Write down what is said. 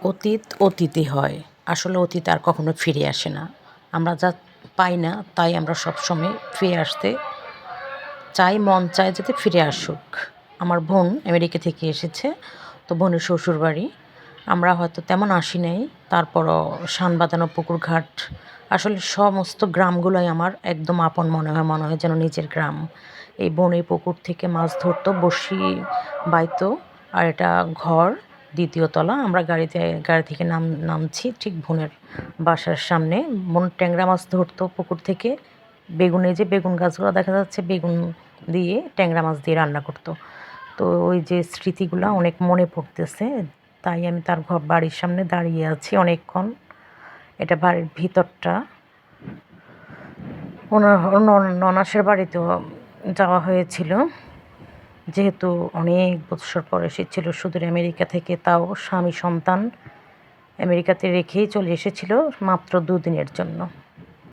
অতীত অতীতই হয়। আসলে অতীত আর কখনো ফিরে আসে না। আমরা যা পাই না তাই আমরা সবসময় ফিরে আসতে চাই, মন চায় যাতে ফিরে আসুক। আমার বোন আমেরিকা থেকে এসেছে, তো বোনের শ্বশুরবাড়ি। আমরা হয়তো তেমন আসি নাই, তারপরও শানবাঁধানো পুকুরঘাট, আসলে সমস্ত গ্রামগুলোই আমার একদম আপন মনে হয় যেন নিজের গ্রাম। এই বোন এই পুকুর থেকে মাছ ধরতো, বড়শি বাইতো, আর এটা ঘর, ২য় তলা। আমরা গাড়ি থেকে নামছি ঠিক বোনের বাসার সামনে। বোন ট্যাংরা মাছ ধরতো পুকুর থেকে। যে বেগুন গাছগুলো দেখা যাচ্ছে, বেগুন দিয়ে ট্যাংরা মাছ দিয়ে রান্না করতো। তো ওই যে স্মৃতিগুলো অনেক মনে পড়তেছে, তাই আমি তার বাড়ির সামনে দাঁড়িয়ে আছি অনেকক্ষণ। এটা বাড়ির ভিতরটা। ওনার ননাসের বাড়িতেও যাওয়া হয়েছিল, যেহেতু অনেক বৎসর পর এসেছিল সুদূর আমেরিকা থেকে, তাও স্বামী সন্তান আমেরিকাতে রেখেই চলে এসেছিল মাত্র 2 দিনের জন্য।